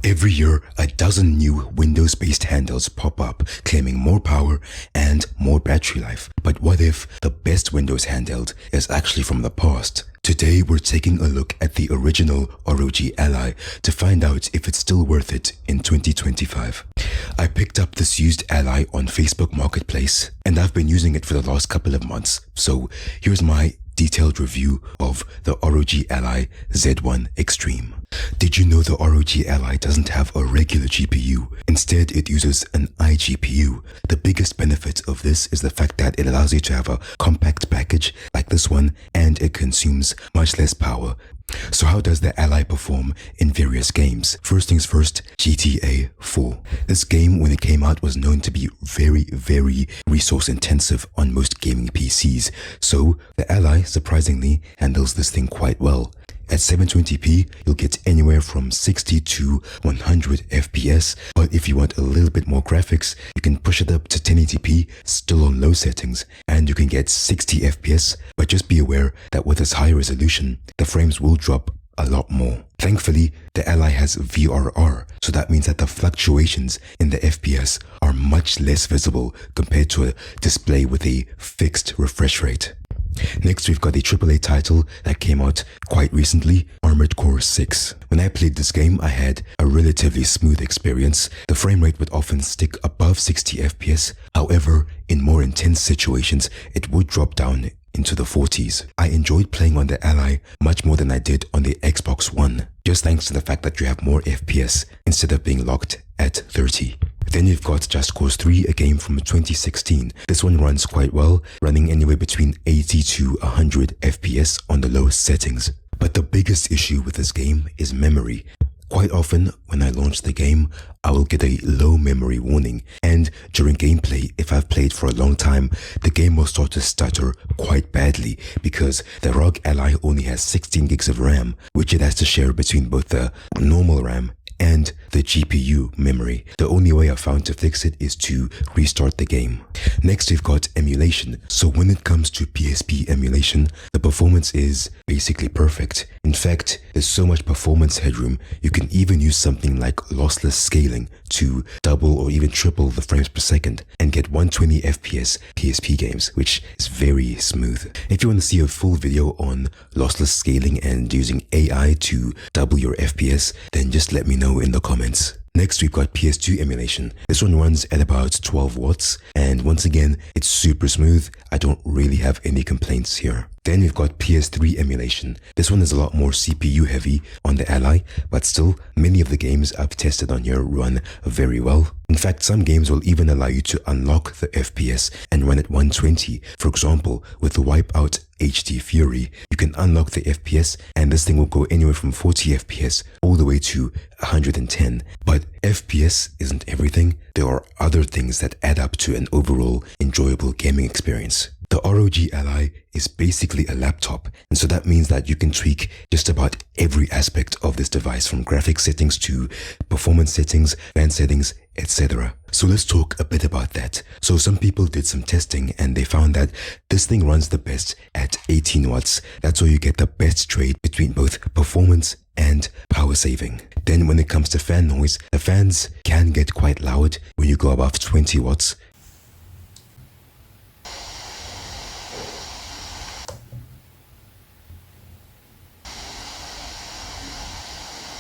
Every year, a dozen new Windows-based handhelds pop up, claiming more power and more battery life. But what if the best Windows handheld is actually from the past? Today, we're taking a look at the original ROG Ally to find out if it's still worth it in 2025. I picked up this used Ally on Facebook Marketplace, and I've been using it for the last couple of months. So here's my detailed review of the ROG Ally Z1 Extreme. Did you know the ROG Ally doesn't have a regular GPU? Instead, it uses an iGPU. The biggest benefit of this is the fact that it allows you to have a compact package like this one, and it consumes much less power. So how does the Ally perform in various games? First things first, GTA 4. This game, when it came out, was known to be very resource intensive on most gaming PCs. So the Ally, surprisingly, handles this thing quite well. At 720p, you'll get anywhere from 60 to 100 FPS, but if you want a little bit more graphics, you can push it up to 1080p, still on low settings, and you can get 60 FPS, but just be aware that with this high resolution, the frames will drop a lot more. Thankfully, the Ally has VRR, so that means that the fluctuations in the FPS are much less visible compared to a display with a fixed refresh rate. Next, we've got a AAA title that came out quite recently, Armored Core 6. When I played this game, I had a relatively smooth experience. The frame rate would often stick above 60 FPS. However, in more intense situations, it would drop down into the 40s. I enjoyed playing on the Ally much more than I did on the Xbox One, just thanks to the fact that you have more FPS instead of being locked at 30. Then you've got Just Cause 3, a game from 2016. This one runs quite well, running anywhere between 80 to 100 FPS on the lowest settings. But the biggest issue with this game is memory. Quite often, when I launch the game, I will get a low memory warning, and during gameplay, if I've played for a long time, the game will start to stutter quite badly because the ROG Ally only has 16 gigs of RAM, which it has to share between both the normal RAM and the GPU memory. The only way I've found to fix it is to restart the game. Next, we've got emulation. So when it comes to PSP emulation, the performance is basically perfect. In fact, there's so much performance headroom, you can even use something like lossless scaling to double or even triple the frames per second and get 120 FPS PSP games, which is very smooth. If you want to see a full video on lossless scaling and using AI to double your FPS, then just let me know in the comments. Next, we've got PS2 emulation. This one runs at about 12 watts, and once again, it's super smooth. I don't really have any complaints here. Then we've got PS3 emulation. This one is a lot more CPU heavy on the Ally, but still, many of the games I've tested on here run very well. In fact, some games will even allow you to unlock the FPS and run at 120. For example, with the Wipeout HD Fury, you can unlock the FPS and this thing will go anywhere from 40 FPS all the way to 110. But FPS isn't everything. There are other things that add up to an overall enjoyable gaming experience. The ROG Ally is basically a laptop, and so that means that you can tweak just about every aspect of this device, from graphics settings to performance settings, fan settings, etc. So let's talk a bit about that. So some people did some testing and they found that this thing runs the best at 18 watts. That's where you get the best trade between both performance and power saving. Then when it comes to fan noise, the fans can get quite loud when you go above 20 watts.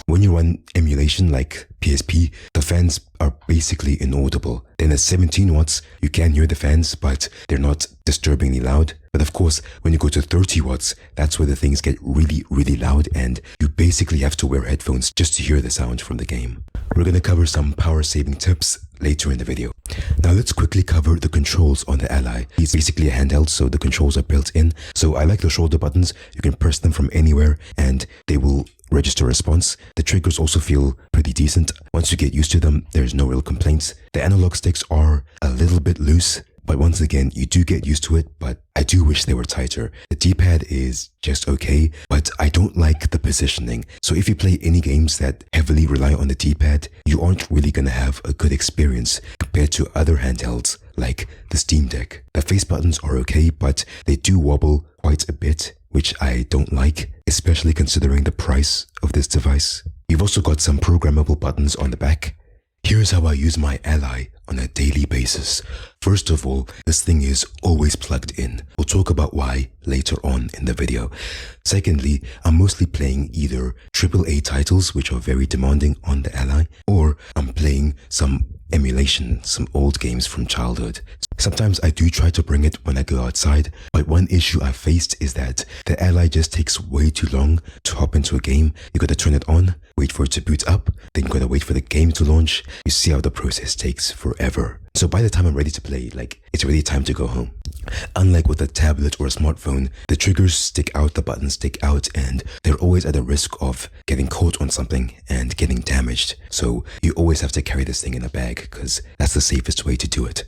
When you run emulation like PSP, the fans are basically inaudible. Then at 17 watts, you can hear the fans, but they're not disturbingly loud. But of course, when you go to 30 watts, that's where the things get really loud, and you basically have to wear headphones just to hear the sound from the game. We're going to cover some power saving tips later in the video. Now let's quickly cover the controls on the Ally. It's basically a handheld, so the controls are built in. So I like the shoulder buttons. You can press them from anywhere and they will register a response. The triggers also feel pretty decent. Once you get used to them, there's no real complaints. The analog sticks are a little bit loose, but once again, you do get used to it, but I do wish they were tighter. The D-pad is just okay, but I don't like the positioning. So if you play any games that heavily rely on the D-pad, you aren't really gonna have a good experience compared to other handhelds like the Steam Deck. The face buttons are okay, but they do wobble quite a bit. which I don't like, especially considering the price of this device. You've also got some programmable buttons on the back. Here's how I use my Ally on a daily basis. First of all, this thing is always plugged in. We'll talk about why later on in the video. Secondly, I'm mostly playing either AAA titles, which are very demanding on the Ally, or I'm playing some emulation, some old games from childhood. Sometimes I do try to bring it when I go outside, but one issue I've faced is that the Ally just takes way too long to hop into a game. You gotta turn it on, wait for it to boot up, then you gotta wait for the game to launch. You see how the process takes forever. So by the time I'm ready to play, it's really time to go home. Unlike with a tablet or a smartphone, the triggers stick out, the buttons stick out, and they're always at a risk of getting caught on something and getting damaged. So you always have to carry this thing in a bag because that's the safest way to do it.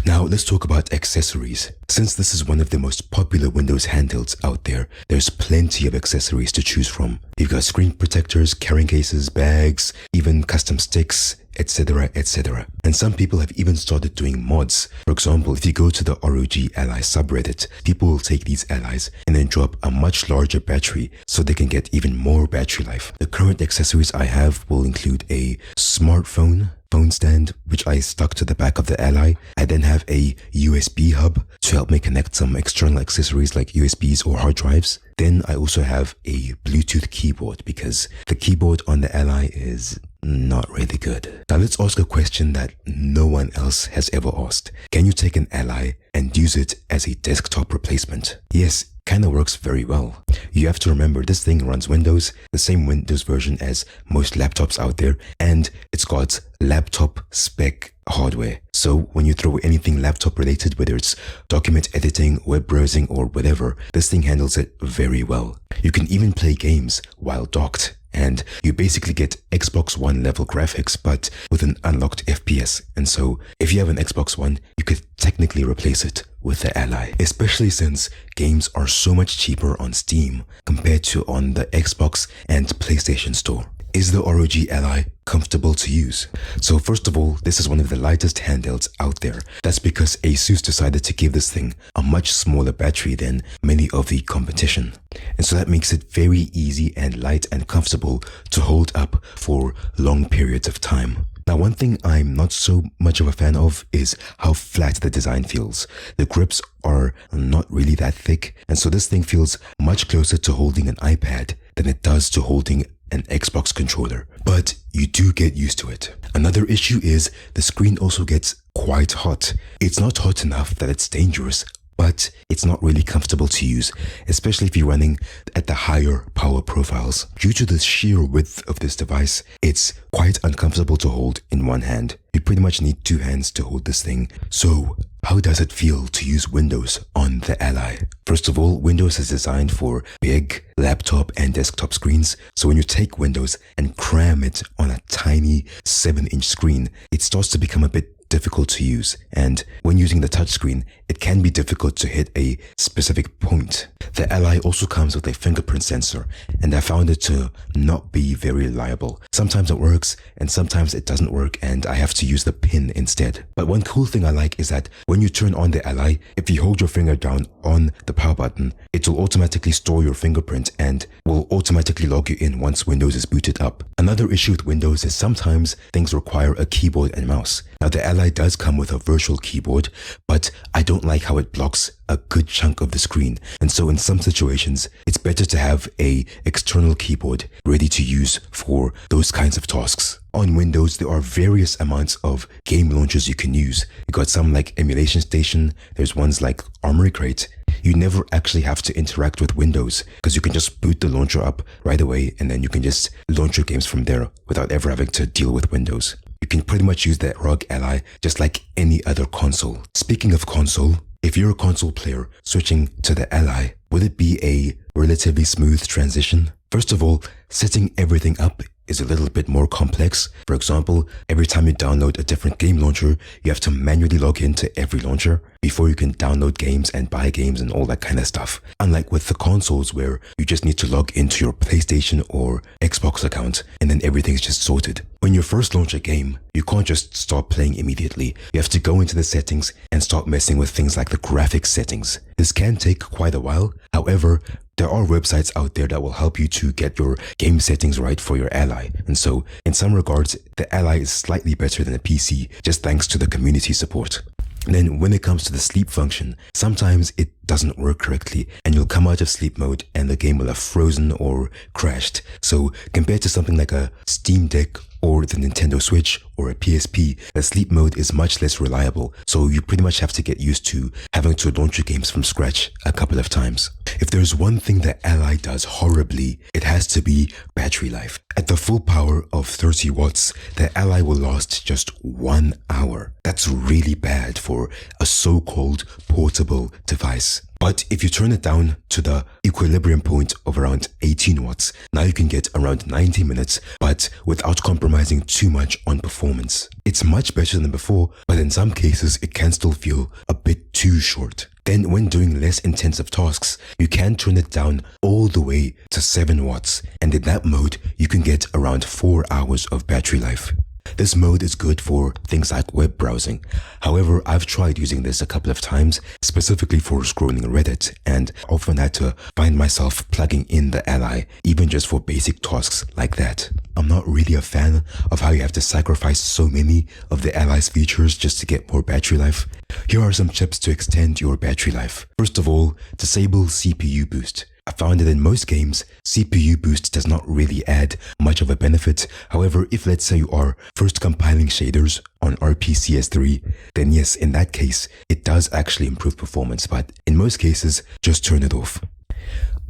Now let's talk about accessories. Since this is one of the most popular Windows handhelds out there, there's plenty of accessories to choose from. You've got screen protectors, carrying cases, bags, even custom sticks, etc, etc. And some people have even started doing mods. For example, if you go to the ROG Ally subreddit, people will take these allies and then drop a much larger battery so they can get even more battery life. The current accessories I have will include a smartphone, phone stand, which I stuck to the back of the Ally. I then have a USB hub to help me connect some external accessories like USBs or hard drives. Then I also have a Bluetooth keyboard because the keyboard on the Ally is not really good. Now let's ask a question that no one else has ever asked. Can you take an Ally and use it as a desktop replacement? Yes, kinda works very well. You have to remember this thing runs Windows, the same Windows version as most laptops out there, and it's got laptop spec hardware. So when you throw anything laptop related, whether it's document editing, web browsing, or whatever, this thing handles it very well. You can even play games while docked, and you basically get Xbox One level graphics but with an unlocked FPS. And so if you have an Xbox One, you could technically replace it with the Ally, especially since games are so much cheaper on Steam compared to on the Xbox and PlayStation Store. Is the ROG Ally comfortable to use? So first of all, this is one of the lightest handhelds out there. That's because Asus decided to give this thing a much smaller battery than many of the competition. And so that makes it very easy and light and comfortable to hold up for long periods of time. Now, one thing I'm not so much of a fan of is how flat the design feels. The grips are not really that thick, and so this thing feels much closer to holding an iPad than it does to holding an Xbox controller. But you do get used to it. Another issue is the screen also gets quite hot. It's not hot enough that it's dangerous, but it's not really comfortable to use, especially if you're running at the higher power profiles. Due to the sheer width of this device, it's quite uncomfortable to hold in one hand. You pretty much need two hands to hold this thing. So how does it feel to use Windows on the Ally? First of all, Windows is designed for big laptop and desktop screens. So when you take Windows and cram it on a tiny 7-inch screen, it starts to become a bit difficult to use. And when using the touchscreen, it can be difficult to hit a specific point. The Ally also comes with a fingerprint sensor, and I found it to not be very reliable. Sometimes it works, and sometimes it doesn't work, and I have to use the pin instead. But one cool thing I like is that when you turn on the Ally, if you hold your finger down on the power button, it will automatically store your fingerprint and will automatically log you in once Windows is booted up. Another issue with Windows is sometimes things require a keyboard and mouse. Now the Ally does come with a virtual keyboard, but I don't like how it blocks a good chunk of the screen. And so in some situations, it's better to have a external keyboard ready to use for those kinds of tasks. On Windows, there are various amounts of game launchers you can use. You got some like Emulation Station, there's ones like Armory Crate. You never actually have to interact with Windows because you can just boot the launcher up right away and then you can just launch your games from there without ever having to deal with Windows. You can pretty much use the ROG Ally just like any other console. Speaking of console, if you're a console player switching to the Ally, would it be a relatively smooth transition? First of all, setting everything up is a little bit more complex. For example, every time you download a different game launcher, you have to manually log into every launcher before you can download games and buy games and all that kind of stuff. Unlike with the consoles where you just need to log into your PlayStation or Xbox account and then everything's just sorted. When you first launch a game, you can't just start playing immediately. You have to go into the settings and start messing with things like the graphics settings. This can take quite a while. However, There are websites out there that will help you to get your game settings right for your Ally. And so, in some regards, the Ally is slightly better than a PC, just thanks to the community support. Then when it comes to the sleep function, sometimes it doesn't work correctly and you'll come out of sleep mode and the game will have frozen or crashed. So compared to something like a Steam Deck or the Nintendo Switch or a PSP, the sleep mode is much less reliable. So you pretty much have to get used to having to launch your games from scratch a couple of times. If there's one thing that Ally does horribly, it has to be battery life. At the full power of 30 watts, the Ally will last just 1 hour. That's really bad for a so-called portable device. But if you turn it down to the equilibrium point of around 18 watts, now you can get around 90 minutes, but without compromising too much on performance. It's much better than before, but in some cases it can still feel a bit too short. Then when doing less intensive tasks, you can turn it down all the way to 7 watts, and in that mode, you can get around 4 hours of battery life. This mode is good for things like web browsing. However, I've tried using this a couple of times, specifically for scrolling Reddit, and often had to find myself plugging in the Ally, even just for basic tasks like that. I'm not really a fan of how you have to sacrifice so many of the Ally's features just to get more battery life. Here are some tips to extend your battery life. First of all, disable CPU boost. I found that in most games, CPU boost does not really add much of a benefit. However, if let's say you are first compiling shaders on RPCS3, then yes, in that case, it does actually improve performance, but in most cases, just turn it off.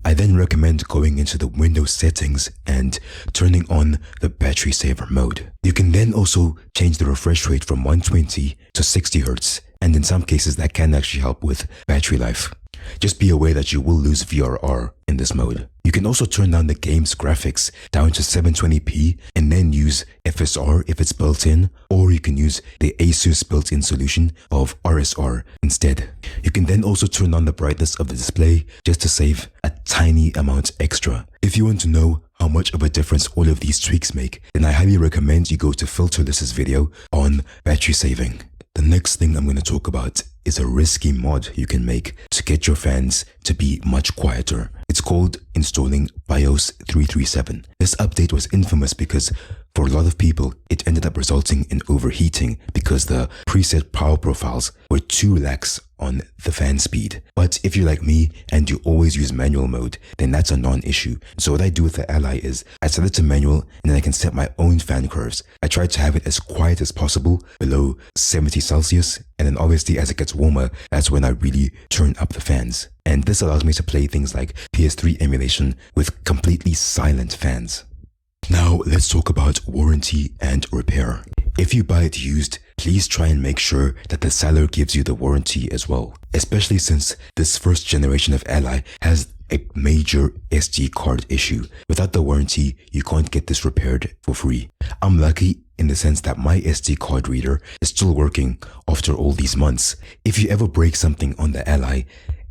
I then recommend going into the Windows settings and turning on the battery saver mode. You can then also change the refresh rate from 120 to 60 Hz, and in some cases that can actually help with battery life. Just be aware that you will lose VRR in this mode. You can also turn down the game's graphics down to 720p and then use FSR if it's built in, or you can use the ASUS built-in solution of RSR instead. You can then also turn down the brightness of the display just to save a tiny amount extra. If you want to know how much of a difference all of these tweaks make, then I highly recommend you go to Filterless's video on battery saving. The next thing I'm going to talk about is a risky mod you can make to get your fans to be much quieter. It's called installing BIOS 337. This update was infamous because for a lot of people, it ended up resulting in overheating because the preset power profiles were too lax on the fan speed. But if you're like me and you always use manual mode, then that's a non-issue. So what I do with the Ally is I set it to manual and then I can set my own fan curves. I try to have it as quiet as possible below 70 Celsius. And then obviously as it gets warmer, that's when I really turn up the fans. And this allows me to play things like PS3 emulation with completely silent fans. Now let's talk about warranty and repair. If you buy it used, please try and make sure that the seller gives you the warranty as well, especially since this first generation of Ally has a major SD card issue. Without the warranty, you can't get this repaired for free. I'm lucky in the sense that my SD card reader is still working after all these months. If you ever break something on the Ally,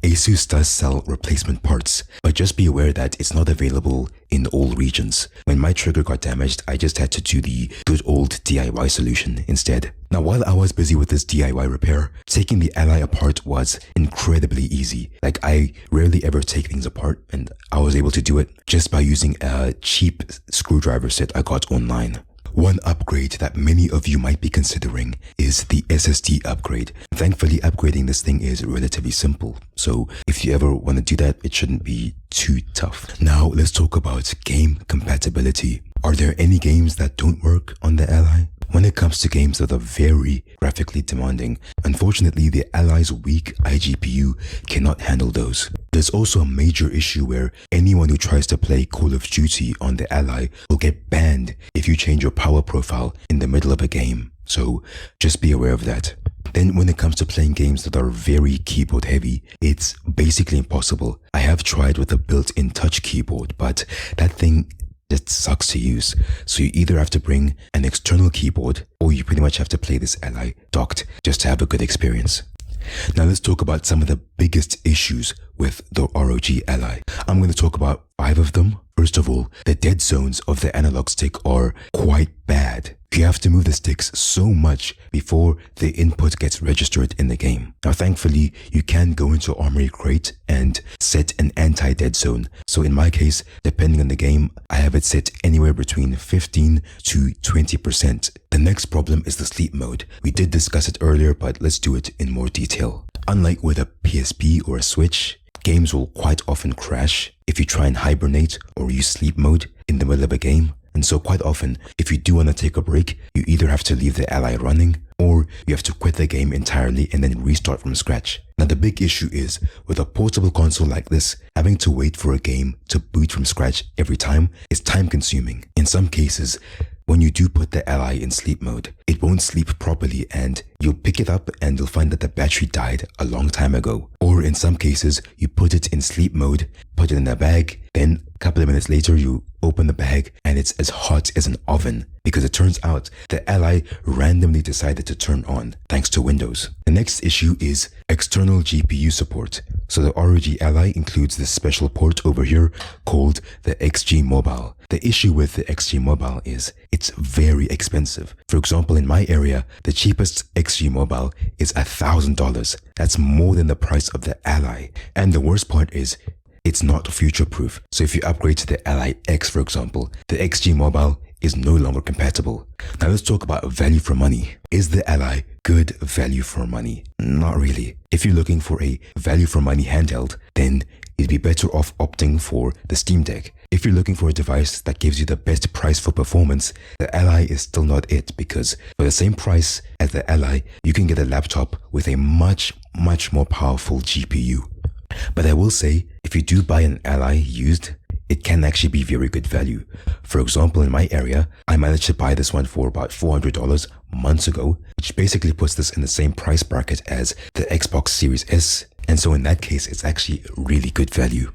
ASUS does sell replacement parts, but just be aware that it's not available in all regions. When my trigger got damaged, I just had to do the good old DIY solution instead. Now, while I was busy with this DIY repair, taking the Ally apart was incredibly easy. Like, I rarely ever take things apart, and I was able to do it just by using a cheap screwdriver set I got online. One upgrade that many of you might be considering is the SSD upgrade. Thankfully, upgrading this thing is relatively simple. So if you ever want to do that, it shouldn't be too tough. Now let's talk about game compatibility. Are there any games that don't work on the Ally? When it comes to games that are very graphically demanding, unfortunately the Ally's weak iGPU cannot handle those. There's also a major issue where anyone who tries to play Call of Duty on the Ally will get banned if you change your power profile in the middle of a game. So just be aware of that. Then when it comes to playing games that are very keyboard heavy, it's basically impossible. I have tried with a built-in touch keyboard, but that thing just sucks to use. So you either have to bring an external keyboard or you pretty much have to play this Ally docked just to have a good experience. Now let's talk about some of the biggest issues with the ROG Ally. I'm going to talk about 5 of them. First of all, the dead zones of the analog stick are quite bad. You have to move the sticks so much before the input gets registered in the game. Now, thankfully, you can go into Armory Crate and set an anti-dead zone. So in my case, depending on the game, I have it set anywhere between 15 to 20%. The next problem is the sleep mode. We did discuss it earlier, but let's do it in more detail. Unlike with a PSP or a Switch, games will quite often crash if you try and hibernate or use sleep mode in the middle of a game. And so quite often, if you do want to take a break, you either have to leave the Ally running or you have to quit the game entirely and then restart from scratch. Now the big issue is, with a portable console like this, having to wait for a game to boot from scratch every time is time consuming. In some cases, when you do put the Ally in sleep mode, it won't sleep properly and you'll pick it up and you'll find that the battery died a long time ago. Or in some cases, you put it in sleep mode, put it in a bag, then a couple of minutes later you open the bag and it's as hot as an oven, because it turns out the Ally randomly decided to turn on thanks to Windows. The next issue is external GPU support. So the ROG Ally includes this special port over here called the XG Mobile. The issue with the XG Mobile is it's very expensive. For example, in my area, the cheapest XG Mobile is $1,000. That's more than the price of the Ally. And the worst part is it's not future-proof. So if you upgrade to the Ally X, for example, the XG Mobile is no longer compatible. Now let's talk about value for money. Is the Ally good value for money? Not really. If you're looking for a value for money handheld, then you'd be better off opting for the Steam Deck. If you're looking for a device that gives you the best price for performance, the Ally is still not it, because for the same price as the Ally, you can get a laptop with a much more powerful GPU. But I will say, if you do buy an Ally used, it can actually be very good value. For example, in my area, I managed to buy this one for about $400 months ago, which basically puts this in the same price bracket as the Xbox Series S. And so in that case, it's actually really good value.